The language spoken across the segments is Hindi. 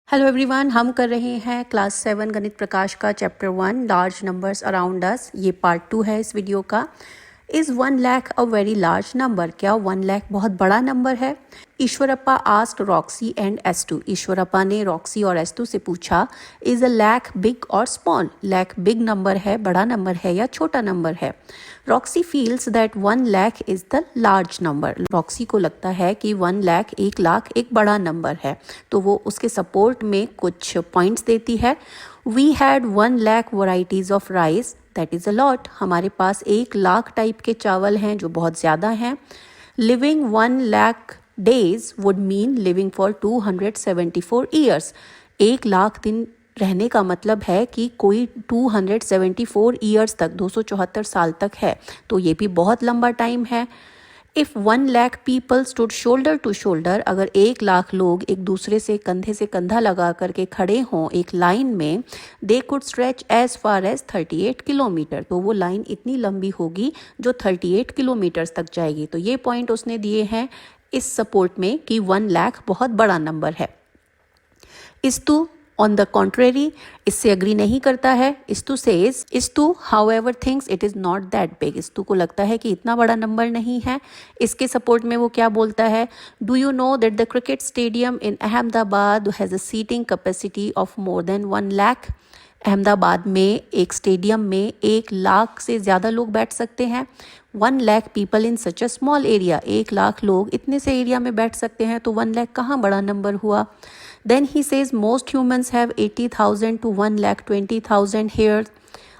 हेलो एवरीवन, हम कर रहे हैं क्लास 7 गणित प्रकाश का chapter 1 large numbers around us. ये पार्ट 2 है इस वीडियो का। Is 1 lakh a very large number? क्या 1 लाख बहुत बड़ा नंबर है? Eshwarappa asked Roxy and S2. Eshwarappa ने रॉक्सी और एस2 से पूछा, इज़ अ लाख बिग और स्मॉल? लाख बिग नंबर है, बड़ा नंबर है या छोटा नंबर है? Roxy feels that 1 lakh is the large number. Roxy को लगता है कि 1 लाख, 1 लाख एक बड़ा नंबर है, तो वो उसके सपोर्ट में कुछ पॉइंट्स देती है। We had 1 lakh varieties of rice, that is a lot. हमारे पास 1 लाख टाइप के चावल हैं जो बहुत ज़्यादा हैं। Living 1 lakh days would mean living for 274 years. 1 lakh दिन रहने का मतलब है कि कोई 274 ईयर्स तक, 274 साल तक है, तो ये भी बहुत लंबा टाइम है। If 1 lakh people stood shoulder to shoulder, अगर 1 लाख लोग एक दूसरे से कंधा लगा करके खड़े हों एक लाइन में, they could stretch as far as 38 kilometre, तो वो लाइन इतनी लंबी होगी जो 38 किलोमीटर्स तक जाएगी। तो ये पॉइंट उसने दिए हैं इस सपोर्ट में कि 1 लाख बहुत बड़ा नंबर है। इस्तु ऑन द कॉन्ट्रेरी, इससे अग्री नहीं करता है। इस्तु सेज, इस्तु however thinks it is not that big. इस्तु को लगता है कि इतना बड़ा नंबर नहीं है। इसके सपोर्ट में वो क्या बोलता है, do you know that the cricket stadium in Ahmedabad has a seating capacity of more than 1 lakh? Ahmedabad में एक स्टेडियम में 1 लाख से ज़्यादा लोग बैठ सकते हैं। 1 lakh people in such a small area, 1 lakh लोग इतने से एरिया में बैठ सकते हैं, तो 1 लाख कहाँ बड़ा नंबर हुआ? Then he says most humans have 80,000 to 1,20,000 hair.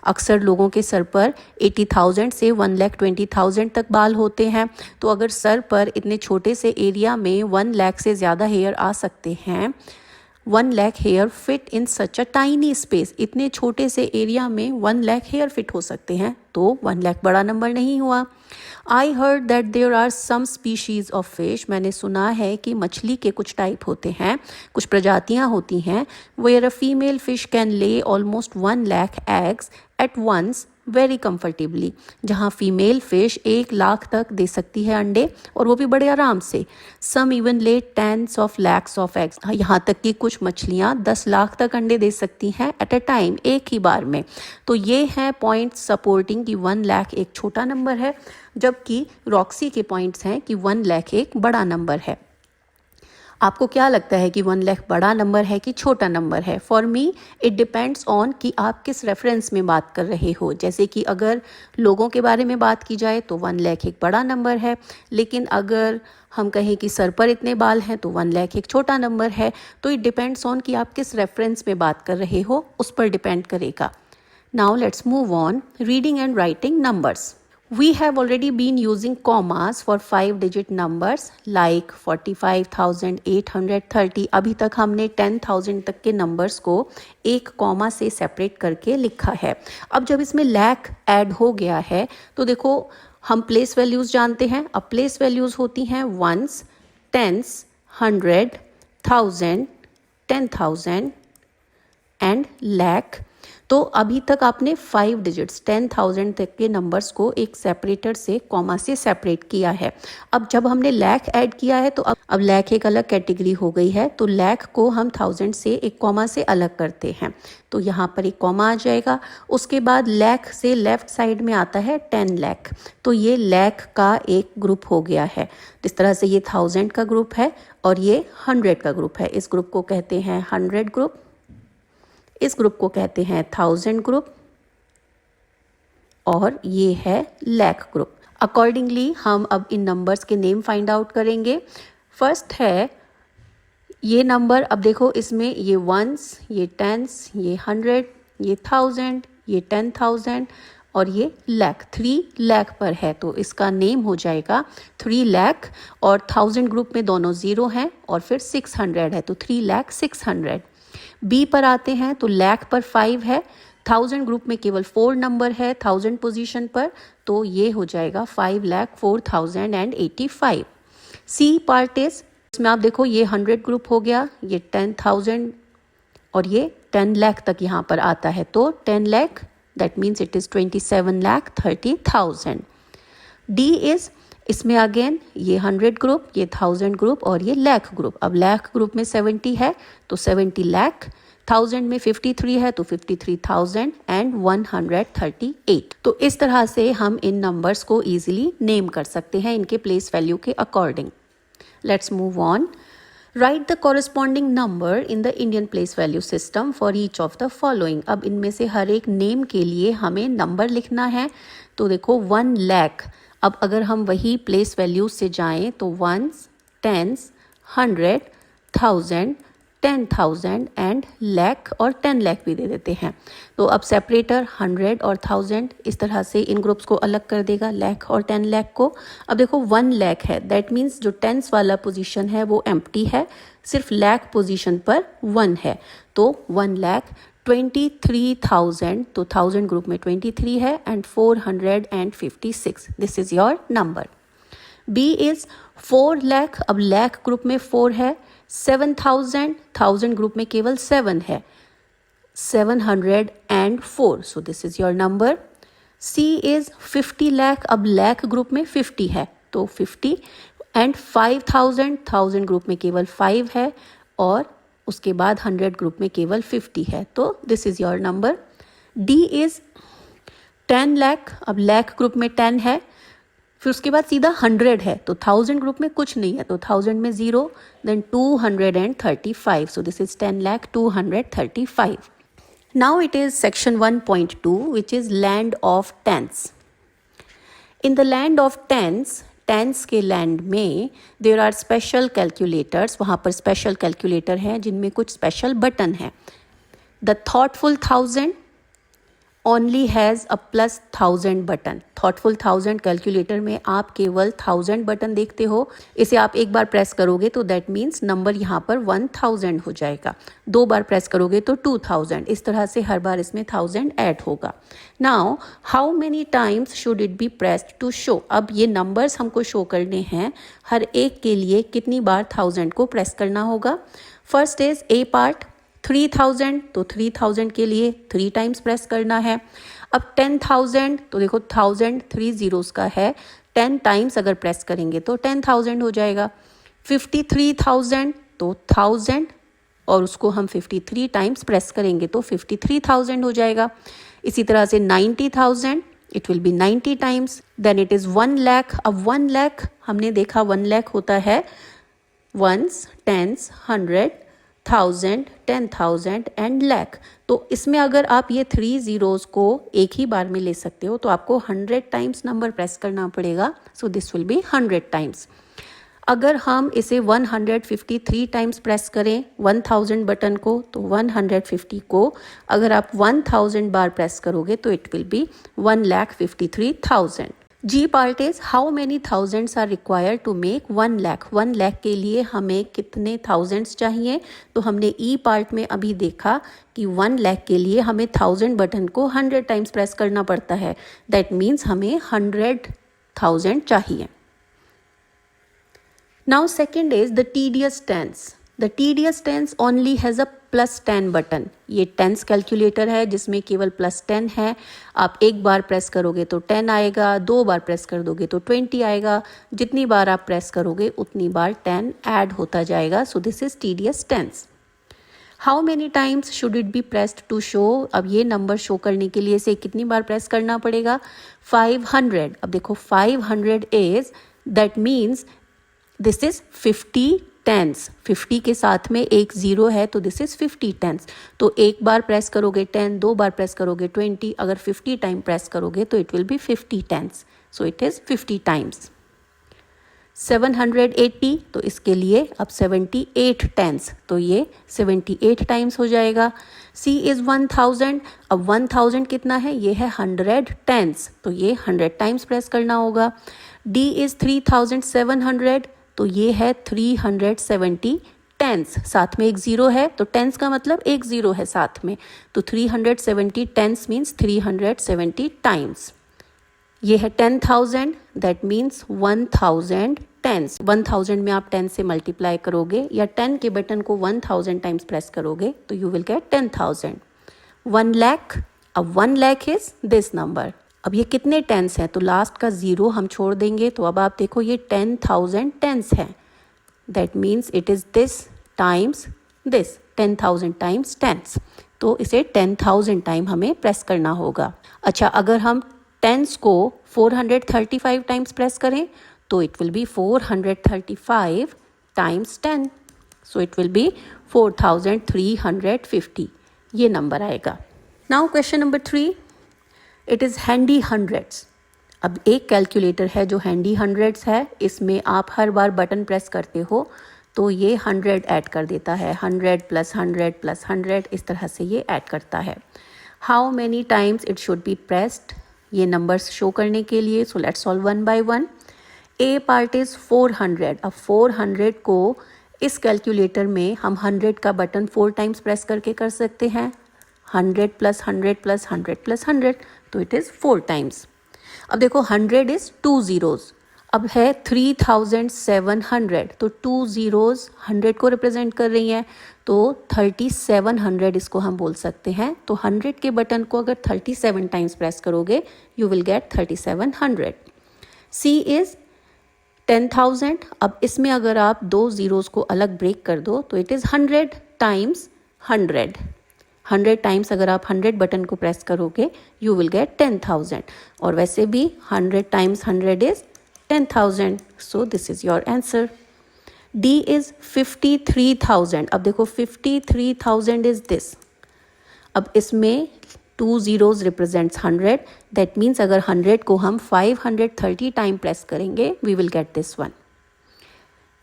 अक्सर लोगों के सर पर 80,000 से 1,20,000 तक बाल होते हैं, तो अगर सर पर इतने छोटे से एरिया में 1 लाख से ज़्यादा हेयर आ सकते हैं, 1 lakh hair fit in such a tiny space, इतने छोटे से एरिया में 1 लाख हेयर फिट हो सकते हैं, तो 1 लाख बड़ा नंबर नहीं हुआ। I heard that there are some species of fish, मैंने सुना है कि मछली के कुछ टाइप होते हैं, कुछ प्रजातियां होती हैं, where a female fish can lay almost 1 lakh eggs at once very comfortably, जहाँ फीमेल फिश 1 लाख तक दे सकती है अंडे, और वो भी बड़े आराम से। Some even lay tens of lakhs of eggs, यहाँ तक कि कुछ मछलियाँ 10 लाख तक अंडे दे सकती हैं एट अ टाइम, एक ही बार में। तो ये हैं पॉइंट्स सपोर्टिंग कि 1 लाख एक छोटा नंबर है, जबकि रॉक्सी के पॉइंट्स हैं कि 1 लाख एक बड़ा नंबर है। आपको क्या लगता है कि 1 लाख बड़ा नंबर है कि छोटा नंबर है? For me it depends on कि आप किस रेफरेंस में बात कर रहे हो। जैसे कि अगर लोगों के बारे में बात की जाए तो 1 लाख एक बड़ा नंबर है, लेकिन अगर हम कहें कि सर पर इतने बाल हैं तो 1 लाख एक छोटा नंबर है। तो इट डिपेंड्स ऑन कि आप किस रेफरेंस में बात कर रहे हो, उस पर डिपेंड करेगा। Now let's move on, reading and writing numbers. We have already been using commas for 5-digit numbers like 45,830. अभी तक हमने 10,000 तक के नंबर्स को एक कॉमा से सेपरेट करके लिखा है। अब जब इसमें लाख ऐड हो गया है तो देखो, हम प्लेस वैल्यूज़ जानते हैं। अब प्लेस वैल्यूज़ होती हैं वंस, टेंस, 100, 1000, 10,000 एंड लाख। तो अभी तक आपने 5 डिजिट्स 10,000 तक के नंबर्स को एक सेपरेटर से, कॉमा से सेपरेट किया है। अब जब हमने लाख ऐड किया है तो अब लाख एक अलग कैटेगरी हो गई है, तो लाख को हम 1000 से एक कॉमा से अलग करते हैं, तो यहाँ पर एक कॉमा आ जाएगा। उसके बाद लाख से लेफ्ट साइड में आता है 10 लाख, तो ये लाख का एक ग्रुप हो गया है। इस तरह से ये 1000 का ग्रुप है और ये 100 का ग्रुप है। इस ग्रुप को कहते हैं 100 ग्रुप, इस ग्रुप को कहते हैं 1000 ग्रुप, और ये है लाख ग्रुप। अकॉर्डिंगली हम अब इन नंबर्स के नेम फाइंड आउट करेंगे। फर्स्ट है ये नंबर, अब देखो इसमें ये वंस, ये टेंस, ये 100, ये 1000, ये 10,000 और ये लाख, 3 लाख पर है, तो इसका नेम हो जाएगा 3 लाख। और 1000 ग्रुप में दोनों ज़ीरो हैं और फिर 600 है, तो 3 लाख 600। बी पर आते हैं तो लाख पर 5 है, 1000 ग्रुप में केवल 4 नंबर है 1000 पोजीशन पर, तो ये हो जाएगा 5,04,085। सी पार्ट इज, इसमें आप देखो ये 100 ग्रुप हो गया, ये 10,000 और ये 10 लाख तक यहाँ पर आता है, तो 10 lakh that means it is 27,30,000। D is इसमें अगेन ये 100 ग्रुप, ये 1000 ग्रुप और ये लाख ग्रुप। अब लाख ग्रुप में 70 है तो 70 लाख, 1000 में 53 है तो 53,000 एंड 138। तो इस तरह से हम इन नंबर्स को इजीली नेम कर सकते हैं इनके प्लेस वैल्यू के according. Let's move on. Right the corresponding number in the Indian place value system for each of the following. अब इनमें से हर एक नेम के लिए हमें नंबर लिखना है। तो देखो 1 लाख, अब अगर हम वही प्लेस वैल्यू से जाएं तो वंस, टेंस, 100, 1000, 10,000 एंड लाख और 10 लाख भी दे देते हैं। तो अब सेपरेटर 100 और 1000 इस तरह से इन ग्रुप्स को अलग कर देगा, लाख और 10 लाख को। अब देखो 1 लाख है, दैट मीन्स जो टेंस वाला पोजीशन है वो एम्प्टी है, सिर्फ लाख पोजीशन पर 1 है। तो 1 लाख 23,000, तो 1000 ग्रुप में 23 है and 456। This is your number. B is 4 lakh, अब लाख ग्रुप में 4 है, 7,000, 1000 ग्रुप में केवल 7 है, 704। So this is your number. C is 50 lakh, अब लाख ग्रुप में 50 है तो 50 एंड 5,000, 1000 ग्रुप में केवल 5 है और उसके बाद 100 ग्रुप में केवल 50 है, तो this is your number. D is 10 lakh, अब लाख ग्रुप में 10 है, फिर उसके बाद सीधा 100 है तो 1000 ग्रुप में कुछ नहीं है तो 1000 में 0, then 235। So this is 10 lakh 235। Now it is section 1.2 which is land of tens. In the land of tens, tens के लैंड में देर आर स्पेशल कैलकुलेटर्स, वहाँ पर स्पेशल कैलकुलेटर हैं जिनमें कुछ स्पेशल बटन है। The thoughtful 1000 only has a plus 1000 button. Thoughtful 1000 calculator में आप केवल 1000 बटन देखते हो। इसे आप एक बार प्रेस करोगे तो दैट मीन्स नंबर यहाँ पर 1000 हो जाएगा, 2 बार प्रेस करोगे तो 2000, इस तरह से हर बार इसमें 1000 ऐड होगा। Now how many times should it be pressed to show. अब ये नंबर्स हमको शो करने हैं, हर एक के लिए कितनी बार 1000 को प्रेस करना होगा। फर्स्ट इज ए पार्ट 3000, तो 3000 के लिए 3 टाइम्स प्रेस करना है। अब 10,000, तो देखो 1000 3 zeros का है, 10 टाइम्स अगर प्रेस करेंगे तो 10,000 हो जाएगा। 53,000, तो 1000 और उसको हम 53 टाइम्स प्रेस करेंगे तो 53,000 हो जाएगा। इसी तरह से 90,000, it will be 90 times. Then it is 1 lakh. अब 1 लाख हमने देखा 1 लाख होता है वंस, टेंस, 100, 1000, 10,000 एंड लाख। तो इसमें अगर आप ये 3 zeros को एक ही बार में ले सकते हो तो आपको 100 टाइम्स नंबर प्रेस करना पड़ेगा। सो दिस विल बी 100 टाइम्स। अगर हम इसे 153 टाइम्स प्रेस करें 1000 बटन को, तो 150 को अगर आप 1000 बार प्रेस करोगे तो it will be 1,53,000। G part is how many thousands are required to make 1 lakh. 1 lakh के लिए हमें कितने थाउजेंड्स चाहिए। तो हमने ई पार्ट में अभी देखा कि 1 लाख के लिए हमें 1000 बटन को 100 टाइम्स प्रेस करना पड़ता है, दैट मीन्स हमें 100,000 चाहिए। Now second is the tedious tens. The tedious tens only has a +10 button. ये टेंस कैलकुलेटर है जिसमें केवल +10 है। आप एक बार प्रेस करोगे तो 10 आएगा, 2 बार प्रेस कर दोगे तो 20 आएगा, जितनी बार आप प्रेस करोगे उतनी बार 10 ऐड होता जाएगा। So this is tedious tens. How many times should it be pressed to show. अब ये नंबर शो करने के लिए इसे कितनी बार प्रेस करना पड़ेगा। 500। अब देखो 500 is, that means this is 50 tens. 50 के साथ में एक 0 है तो दिस इज 50 टेंस। तो एक बार प्रेस करोगे 10, 2 बार प्रेस करोगे 20, अगर 50 टाइम प्रेस करोगे तो it will be 50 tens. So it is 50 times. 780, तो इसके लिए अब 78 टेंस, तो ये 78 टाइम्स हो जाएगा। सी इज़ 1000। अब 1000 कितना है, ये है 100 टेंस, तो ये 100 टाइम्स प्रेस करना होगा। डी इज़ 3700, तो ये है 370 टेंस, साथ में एक 0 है तो टेंस का मतलब एक 0 है साथ में, तो 370 टेंस मीन्स 370 टाइम्स। ये है 10,000, दैट मीन्स 1000 टेंस। 1000 में आप 10 से मल्टीप्लाई करोगे या 10 के बटन को 1000 टाइम्स प्रेस करोगे तो यू विल गेट 10,000। 1 लाख। अब 1 लाख इज दिस नंबर। अब ये कितने टेंस हैं, तो लास्ट का ज़ीरो हम छोड़ देंगे, तो अब आप देखो ये 10,000 टेंस हैं। That means it is this times this, 10,000 times tens, तो इसे 10,000 टाइम हमें प्रेस करना होगा। अच्छा, अगर हम टेंस को 435 टाइम्स प्रेस करें तो it will B 435 times 10, so it will B 4,350, ये नंबर आएगा। Now question number 3, it is handy hundreds. अब एक कैलकुलेटर है जो हैंडी हंड्रेड्स है, इसमें आप हर बार बटन प्रेस करते हो तो ये 100 ऐड कर देता है, 100 + 100 + 100, इस तरह से ये ऐड करता है। How many times it should be pressed, ये नंबर्स शो करने के लिए, so let's solve one by one. A part is 400। अब 400 को इस कैलकुलेटर में हम 100 का बटन 4 टाइम्स प्रेस करके कर सकते हैं, 100 + 100 + 100 + 100, तो इट इज़ 4 टाइम्स। अब देखो 100 इज़ 2 ज़ीरोज़, अब है 3,700, तो 2 ज़ीरोज़ 100 को रिप्रेजेंट कर रही हैं, तो 3,700 इसको हम बोल सकते हैं। तो 100 के बटन को अगर 37 टाइम्स प्रेस करोगे you will get 3,700। C is 10,000। अब इसमें अगर आप 2 ज़ीरोज़ को अलग ब्रेक कर दो तो इट इज़ 100 टाइम्स 100। 100 टाइम्स अगर आप 100 बटन को प्रेस करोगे यू विल गेट 10,000, और वैसे भी 100 times 100 is 10,000, so this is your answer. D is 53,000। अब देखो 53,000 इज़ दिस, अब इसमें 2 ज़ीरोज़ रिप्रेजेंट्स 100, दैट मीन्स अगर 100 को हम 530 टाइम प्रेस करेंगे we will get this one.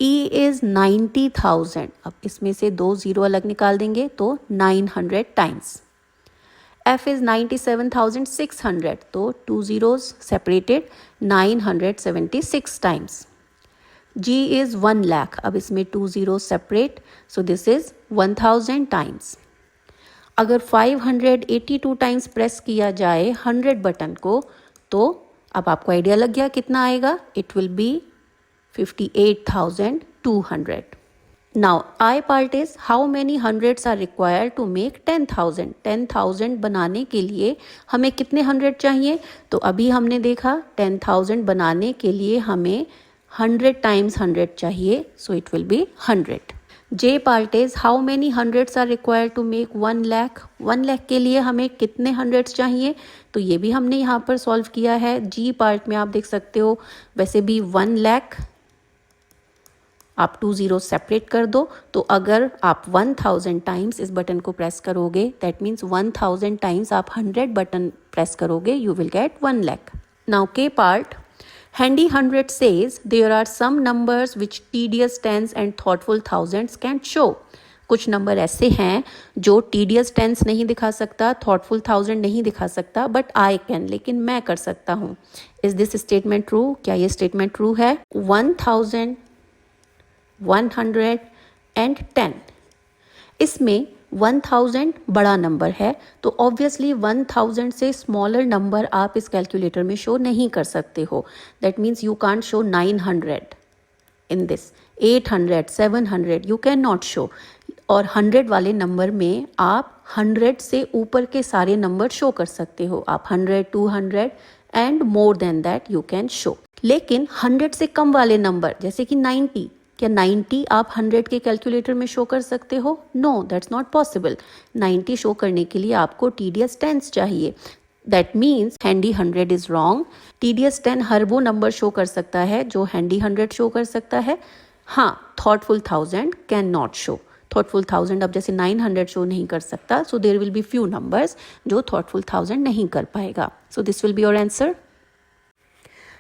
E is 90,000। अब इसमें से 2 ज़ीरो अलग निकाल देंगे तो 900 टाइम्स। एफ इज़ 97,600, तो 2 zeros separated, 976 times. G is 1 lakh. अब इसमें 2 zero separate, so this is 1000 times. अगर 582 टाइम्स प्रेस किया जाए 100 बटन को, तो अब आपको आइडिया लग गया कितना आएगा, it will B 58,200. Now I part is how many hundreds are required to make 10,000. 10,000 बनाने के लिए हमें कितने 100 चाहिए, तो अभी हमने देखा 10,000 बनाने के लिए हमें 100 टाइम्स 100 चाहिए, so it will be 100. J part is how many hundreds are required to make 1 lakh. 1 lakh के लिए हमें कितने hundreds चाहिए, तो ये भी हमने यहाँ पर सॉल्व किया है। G part में आप देख सकते हो वैसे भी 1 lakh, आप 2 ज़ीरो सेपरेट कर दो, तो अगर आप 1000 टाइम्स इस बटन को प्रेस करोगे दैट मीन्स 1000 टाइम्स आप 100 बटन प्रेस करोगे you will get 1 lakh. Now के part, handy 100 says there are some numbers which tedious tens and thoughtful thousands can show. कुछ नंबर ऐसे हैं जो टीडियस टेंस नहीं दिखा सकता, थॉटफुल थाउजेंड नहीं दिखा सकता, बट आई कैन, लेकिन मैं कर सकता हूँ. इज दिस स्टेटमेंट ट्रू, क्या ये स्टेटमेंट ट्रू है? 1000, 100 एंड 10, इसमें 1000 बड़ा नंबर है, तो ऑब्वियसली 1000 से स्मॉलर नंबर आप इस कैलकुलेटर में शो नहीं कर सकते हो. That means you can't show 900 in this, 800, 700 you can not show. और 100 वाले नंबर में आप 100 से ऊपर के सारे नंबर शो कर सकते हो. आप 100, 200 and more than that you can show. लेकिन 100 से कम वाले नंबर जैसे कि 90, क्या 90 आप 100 के कैलकुलेटर में शो कर सकते हो? No, that's not possible. 90 show करने के लिए आपको टीडियस टेंस चाहिए. That means handy 100 is wrong. Tedious 10 हर वो नंबर शो कर सकता है जो हैंडी 100 शो कर सकता है. हाँ, thoughtful 1000 can not show. Thoughtful 1000 अब जैसे 900 शो नहीं कर सकता, so there will be few numbers जो थॉटफुल 1000 नहीं कर पाएगा. So this will be your answer.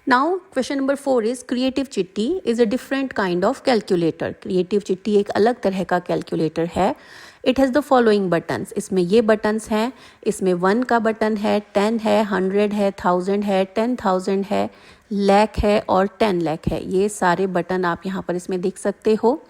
Now question number 4 is creative चिट्टी is a different kind of calculator. creative चिट्टी एक अलग तरह का कैलकुलेटर है. It has the following buttons. इसमें ये बटन्स हैं, इसमें 1 का बटन है, 10 है, 100 है, 1000 है, 10,000 है, lakh है और 10 lakh है. ये सारे बटन आप यहाँ पर इसमें देख सकते हो.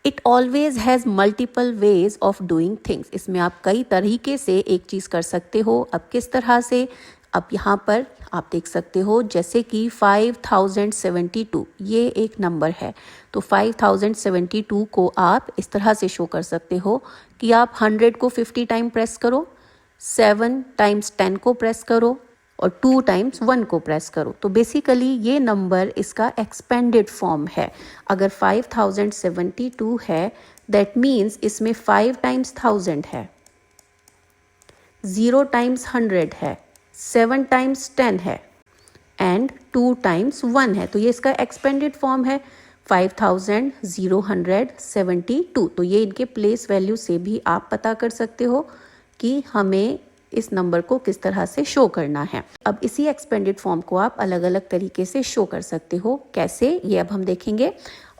It always has multiple ways of doing things. इसमें आप कई तरीके से एक चीज़ कर सकते हो. अब किस तरह से, अब यहाँ पर आप देख सकते हो जैसे कि 5072 ये एक नंबर है, तो 5072 को आप इस तरह से शो कर सकते हो कि आप 100 को 50 टाइम प्रेस करो, 7 टाइम्स 10 को प्रेस करो और 2 टाइम्स 1 को प्रेस करो। तो बेसिकली ये नंबर इसका एक्सपेंडेड फॉर्म है। अगर 5072 है दैट मीन्स इसमें 5 टाइम्स 1000 है, 0 टाइम्स 100 है, 7 टाइम्स 10 है एंड 2 टाइम्स 1 है। तो ये इसका एक्सपेंडेड फॉर्म है 5072। तो ये इनके प्लेस वैल्यू से भी आप पता कर सकते हो कि हमें इस नंबर को किस तरह से शो करना है। अब इसी एक्सपेंडेड फॉर्म को आप अलग अलग तरीके से शो कर सकते हो। कैसे, ये अब हम देखेंगे।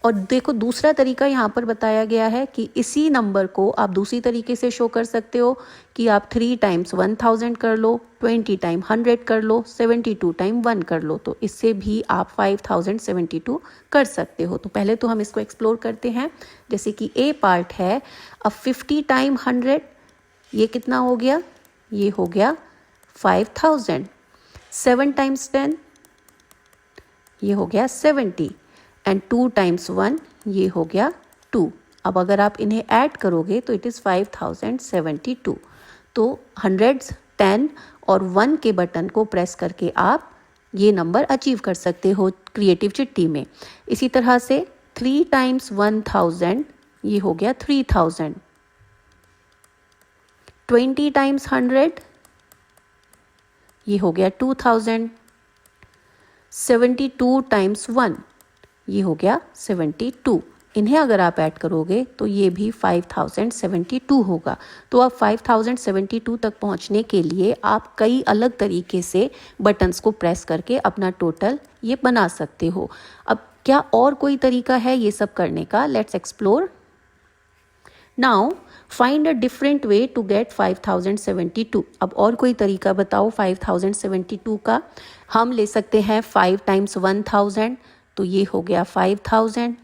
और देखो दूसरा तरीका यहाँ पर बताया गया है कि इसी नंबर को आप दूसरी तरीके से शो कर सकते हो कि आप 3 टाइम्स 1000 कर लो, 20 टाइम 100 कर लो, 72 टाइम 1 कर लो। तो इससे भी आप 5072 कर सकते हो। तो पहले तो हम इसको एक्सप्लोर करते हैं। जैसे कि ए पार्ट है, अब 50 टाइम 100 ये कितना हो गया, ये हो गया 5000। 7 टाइम्स 10 ये हो गया 70 एंड 2 टाइम्स 1 ये हो गया 2। अब अगर आप इन्हें ऐड करोगे तो इट इज़ 5072। तो 100, 10 और 1 के बटन को प्रेस करके आप ये नंबर अचीव कर सकते हो क्रिएटिव चिट्ठी में। इसी तरह से 3 टाइम्स 1000 ये हो गया 3000। 20 टाइम्स 100 ये हो गया 2000। 72 टाइम्स 1 ये हो गया 72। इन्हें अगर आप ऐड करोगे तो ये भी 5072 होगा। तो अब 5072 तक पहुंचने के लिए आप कई अलग तरीके से बटन्स को प्रेस करके अपना टोटल ये बना सकते हो। अब क्या और कोई तरीका है ये सब करने का? Let's explore. Now find a different way to get 5072। अब और कोई तरीका बताओ 5072 का। हम ले सकते हैं 5 टाइम्स 1000 तो ये हो गया 5000।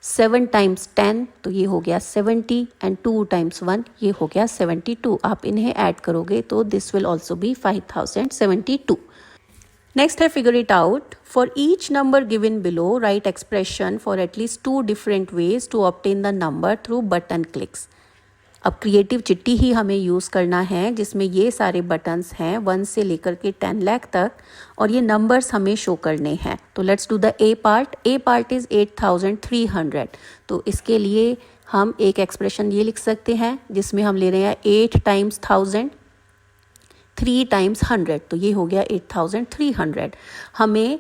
7 टाइम्स 10 तो ये हो गया 70 एंड 2 टाइम्स 1 ये हो गया 72। आप इन्हें ऐड करोगे तो this will also be 5072। Next है figure it out. For each number given below write expression for at least 2 different ways to obtain the number through button clicks. अब क्रिएटिव चिट्ठी ही हमें यूज़ करना है जिसमें ये सारे बटन्स हैं 1 से लेकर के 10 लाख तक और ये नंबर्स हमें शो करने हैं। तो let's do the A part. A part is 8300। तो इसके लिए हम एक एक्सप्रेशन ये लिख सकते हैं जिसमें हम ले रहे हैं 8 टाइम्स 1000, 3 टाइम्स 100 तो ये हो गया 8300। हमें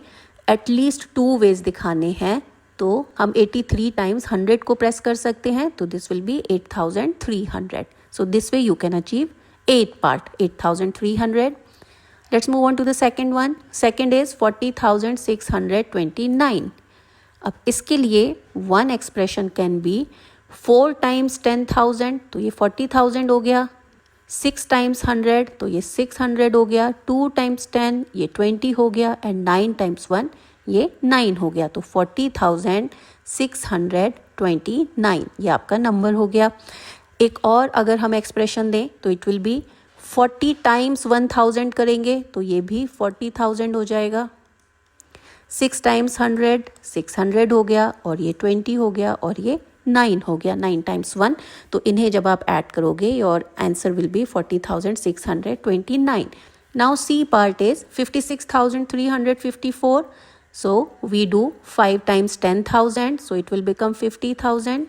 एटलीस्ट 2 वेज दिखाने हैं तो हम 83 टाइम्स 100 को प्रेस कर सकते हैं तो this will be 8300। So this way you can achieve 8 part 8300। Let's move on to the second one. Second is 40629। अब इसके लिए one expression can be 4 times 10,000 तो ये 40,000 हो गया, 6 टाइम्स 100 तो ये 600 हो गया, 2 टाइम्स 10 ये 20 हो गया एंड 9 टाइम्स 1 ये 9 हो गया। तो 40,629 ये आपका नंबर हो गया। एक और अगर हम एक्सप्रेशन दें तो इट विल बी 40 टाइम्स 1000 करेंगे तो ये भी 40,000 हो जाएगा। 6 टाइम्स 100 600 हो गया और ये 20 हो गया और ये 9 हो गया, 9 टाइम्स 1। तो इन्हें जब आप ऐड करोगे your answer will be 40,629। Now C part is 56,354. So we do 5 times 10,000 so it will become 50,000.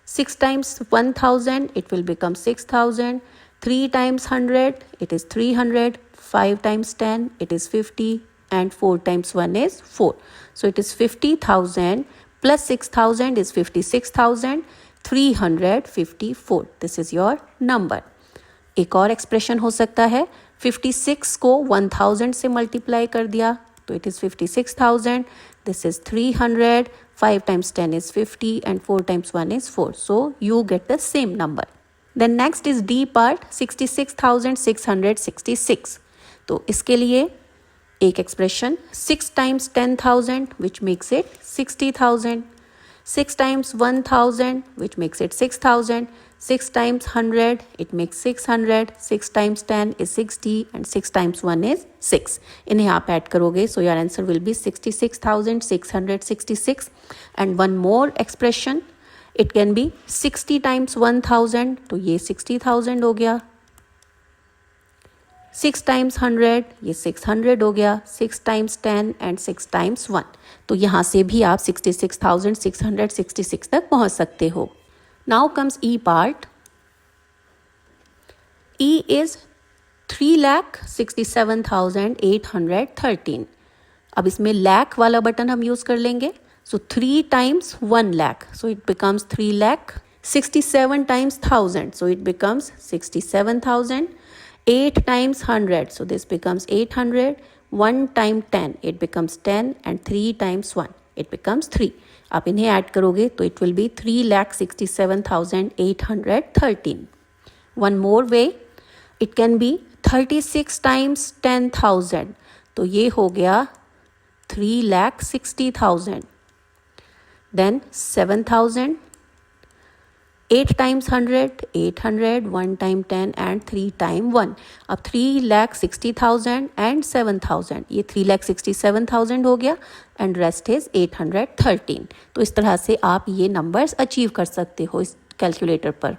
6 times 1,000 it will become 6,000. 3 times 100 it is 300. 5 times 10 it is 50 and 4 times 1 is 4. So it is 50,000 plus 6,000 is 56,354. This is your number. एक और एक्सप्रेशन हो सकता है 56 को 1000 से मल्टीप्लाई कर दिया तो it is 56,000. This is 300. 5 times 10 is 50 and 4 times 1 is 4. So you get the same number. Then next is D part 66,666. तो इसके लिए एक expression 6 times 10,000 which makes it 60,000. 6 times 1,000 which makes it 6,000. 6 times 100 it makes 600. 6 times 10 is 60 and 6 times 1 is 6. इन्हें आप ऐड करोगे so your answer will be 66,666. and one more expression it can be 60 times 1,000 तो ये 60,000 हो गया। 6 टाइम्स 100, ये 600 हो गया, 6 टाइम्स 10 एंड 6 टाइम्स 1। तो यहाँ से भी आप 66,666 तक पहुँच सकते हो। Now comes E part. E is 3,67,813। अब इसमें लैख वाला बटन हम यूज़ कर लेंगे। सो 3 times 1 lakh, so it becomes 3 lakh। 67 times 1000, so it becomes 67,000। 8 times 100, so this becomes 800. 1 time 10, it becomes 10, and 3 times 1, it becomes 3. आप इन्हें ऐड करोगे तो it will be 3,67,813. One more way, it can be 36 times 10,000. तो ये हो गया 3,60,000. Then 7,000. 8 times 100, 800, 1 time 10 and 3 time 1. अब 3,60,000 and 7,000, ये 3,67,000 हो गया and rest is 813. तो इस तरह से आप ये नंबर्स अचीव कर सकते हो इस कैलकुलेटर पर।